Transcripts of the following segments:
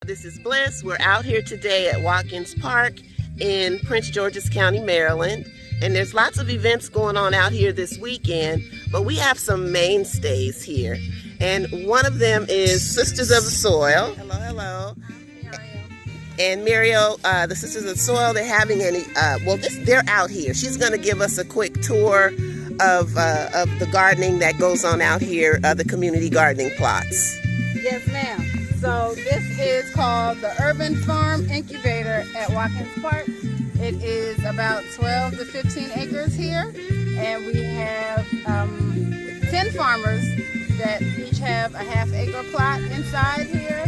This is Bliss. We're out here today at Watkins Park in Prince George's County, Maryland. And there's lots of events going on out here this weekend, but we have some mainstays here. And one of them is Sisters of the Soil. Hello, hello. And Muriel, the Sisters of the Soil, they're having they're out here. She's going to give us a quick tour of the gardening that goes on out here, the community gardening plots. Yes, ma'am. So this is called the Urban Farm Incubator at Watkins Park. It is about 12 to 15 acres here, and we have 10 farmers that each have a half-acre plot inside here.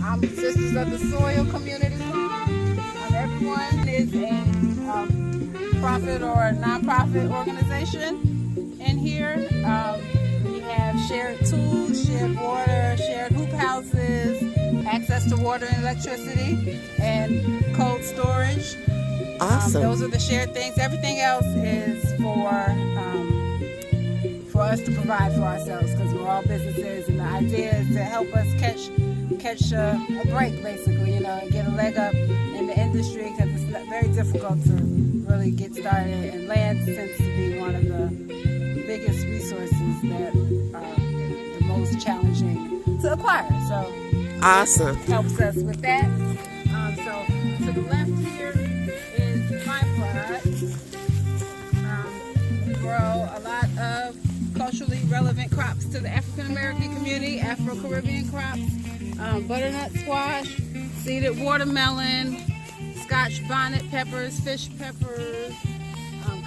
I'm Sisters of the Soil Community Farm. Everyone is a profit or non-profit organization in here. We have shared tools, shared water, shared hoop houses, access to water and electricity, and cold storage. Awesome. Those are the shared things. Everything else is for us to provide for ourselves, because we're all businesses, and the idea is to help us catch a break, basically, and get a leg up in the industry, because it's very difficult to really get started, and land tends to be one of the biggest resources that are the most challenging to acquire. So awesome. It helps us with that. So to the left here is my plot. We grow a lot of culturally relevant crops to the African American community, Afro-Caribbean crops, butternut squash, seeded watermelon, Scotch bonnet peppers, fish peppers,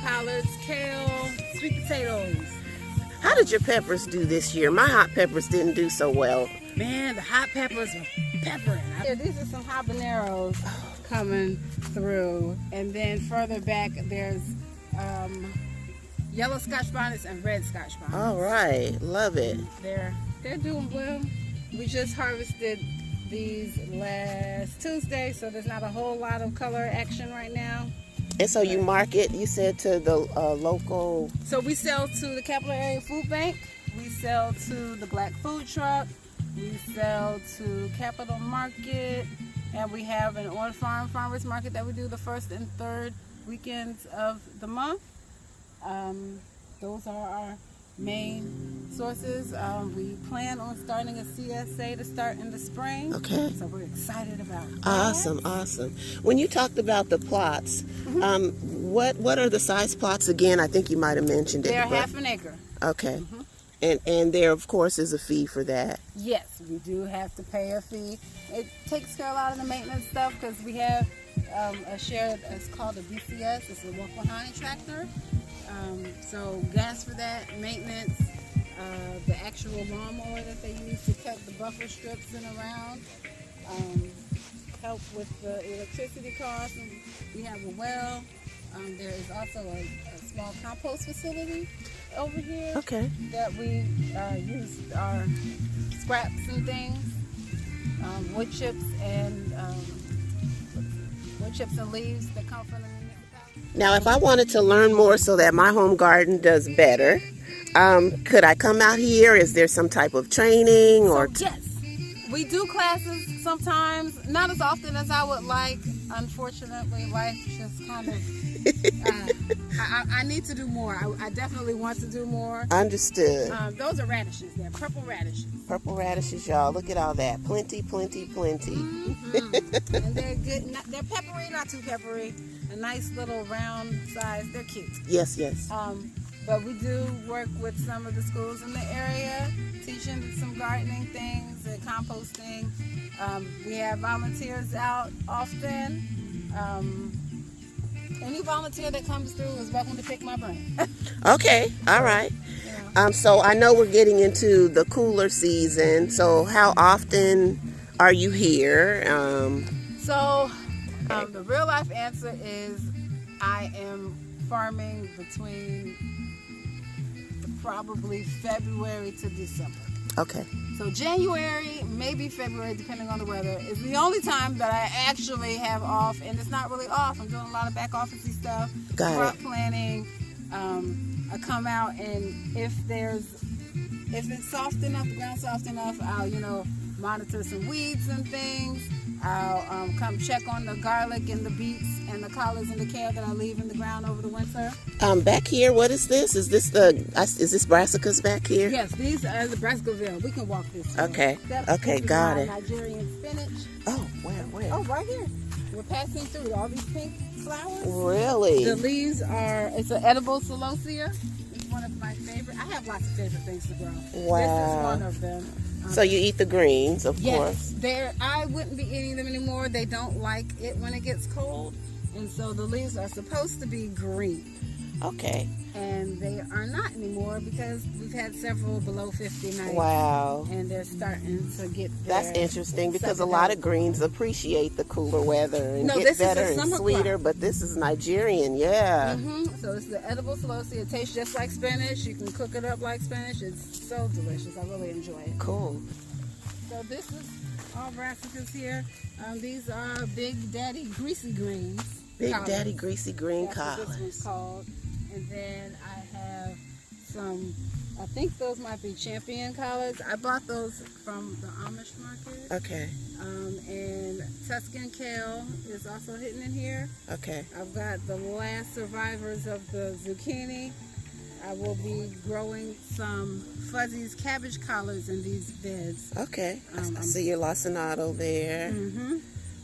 collards, kale, sweet potatoes. How did your peppers do this year? My hot peppers didn't do so well. Man, the hot peppers were peppering. Yeah, these are some habaneros coming through. And then further back, there's yellow Scotch bonnets and red Scotch bonnets. All right, love it. They're doing well. We just harvested these last Tuesday, so there's not a whole lot of color action right now. And so you market, you said, to the local... So we sell to the Capital Area Food Bank. We sell to the Black Food Truck. We sell to Capital Market. And we have an on-farm farmers market that we do the first and third weekends of the month. Those are our main sources. We plan on starting a CSA to start in the spring. Okay. So we're excited about that. Awesome. When you talked about the plots, what are the size plots again? I think you might have mentioned it. They're half an acre. Okay. And there, of course, is a fee for that. Yes, we do have to pay a fee. It takes care of a lot of the maintenance stuff, because we have a shared, it's called a BCS, it's a walk behind tractor. So gas for that, maintenance, the actual lawnmower that they use to cut the buffer strips in around, help with the electricity costs. And we have a well. There is also a small compost facility over here. Okay. That we use our scraps and things, wood chips and leaves that come from the municipality. Now, if I wanted to learn more so that my home garden does better, could I come out here? Is there some type of training or? So, yes, we do classes sometimes, not as often as I would like. Unfortunately, life just kind of. I need to do more. I definitely want to do more. Understood. Those are radishes. They're purple radishes. Purple radishes, y'all. Look at all that. Plenty. And they're good. They're peppery, not too peppery. A nice little round size. They're cute. Yes. But we do work with some of the schools in the area, teaching some gardening things and composting. We have volunteers out often. Any volunteer that comes through is welcome to pick my brain. Okay. All right. So I know we're getting into the cooler season. So how often are you here? The real life answer is I am farming between probably February to December. Okay. So January, maybe February, depending on the weather, is the only time that I actually have off, and it's not really off. I'm doing a lot of back office-y stuff, crop planning. I come out, and if it's soft enough, the ground's soft enough, I'll monitor some weeds and things. I'll come check on the garlic and the beets and the collards and the kale that I leave in the ground over the winter. Back here, what is this? Is this brassicas back here? Yes, these are the brassicaville. We can walk this way. Okay. This is Got my it. Nigerian spinach. Oh, where? Oh, right here. We're passing through all these pink flowers. Really? The leaves it's an edible celosia. It's one of my favorite. I have lots of favorite things to grow. Wow. This is one of them. So you eat the greens, of course. Yes, I wouldn't be eating them anymore. They don't like it when it gets cold. And so the leaves are supposed to be green. Okay. And they are not anymore because we've had several below 50 nights. Wow. And they're starting to get That's interesting because a lot of greens appreciate the cooler weather and get better and sweeter, but this is Nigerian, yeah. So it's the edible celosia. It tastes just like spinach. You can cook it up like spinach. It's so delicious. I really enjoy it. Cool. So this is all brassicas here. These are Big Daddy Greasy Greens. Big Daddy Greasy Green That's what this collards. one's called. And then I have some, I think those might be champion collards. I bought those from the Amish market. Okay. And Tuscan kale is also hidden in here. Okay. I've got the last survivors of the zucchini. I will be growing some Fuzzy's cabbage collards in these beds. Okay. I see your lacinato there.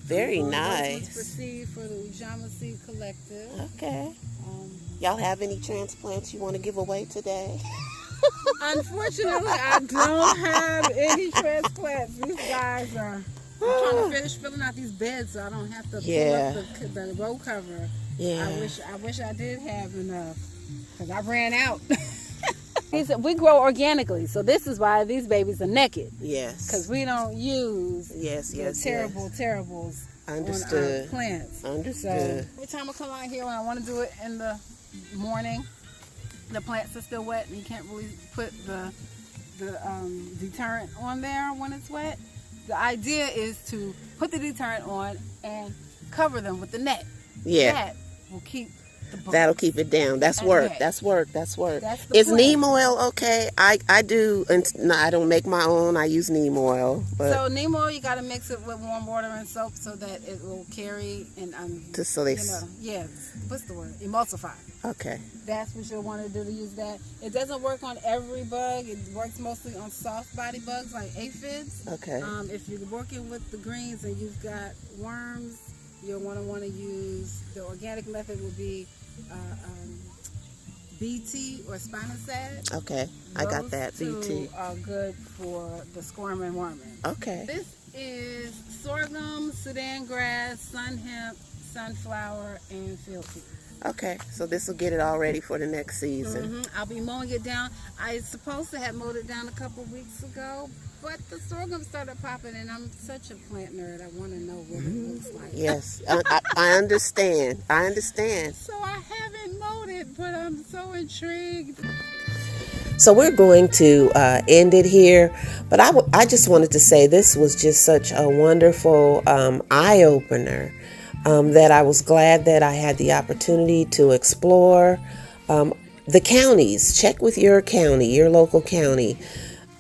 Very nice. For seed for the Ujama Seed Collective. Okay. Y'all have any transplants you want to give away today? Unfortunately, I don't have any transplants. These guys are. I'm trying to finish filling out these beds so I don't have to pull up the row cover. Yeah. I wish I did have enough because I ran out. We grow organically, so this is why these babies are naked. Yes. Because we don't use terribles Understood. on our plants. Understood. So every time I come out here, when I want to do it in the morning, the plants are still wet and you can't really put the deterrent on there when it's wet. The idea is to put the deterrent on and cover them with the net. Yeah. That will keep the bugs. That'll keep it down. That's work. That's work. Is neem oil okay? I do, no, I don't make my own. I use neem oil. But so neem oil, you got to mix it with warm water and soap so that it will carry and what's the word? Emulsify. Okay. That's what you'll want to do to use that. It doesn't work on every bug. It works mostly on soft body bugs like aphids. Okay. If you're working with the greens and you've got worms, you'll want to use the organic method would be BT or spinosad. Okay, I got that. Those BT two are good for the squirm and worming. Okay. This is sorghum, Sudan grass, sun hemp, sunflower, and field peas. Okay, so this will get it all ready for the next season. I'll be mowing it down. I was supposed to have mowed it down a couple weeks ago, but the sorghum started popping, and I'm such a plant nerd. I want to know what it looks like. Yes, I understand. I understand. So I haven't mowed it, but I'm so intrigued. So we're going to end it here, but I just wanted to say this was just such a wonderful eye-opener that I was glad that I had the opportunity to explore the counties. Check with your county, your local county.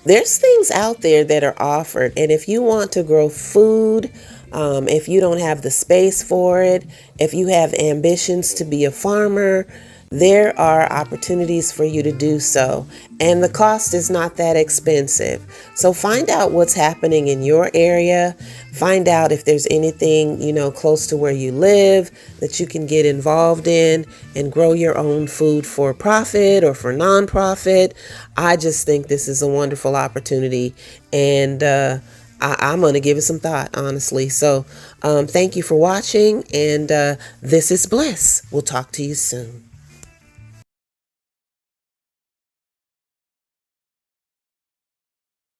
There's things out there that are offered, and if you want to grow food, if you don't have the space for it, if you have ambitions to be a farmer, there are opportunities for you to do so, and the cost is not that expensive. So find out what's happening in your area. Find out if there's anything, close to where you live that you can get involved in and grow your own food for profit or for nonprofit. I just think this is a wonderful opportunity, and I'm going to give it some thought, honestly. So thank you for watching, and this is Bliss. We'll talk to you soon.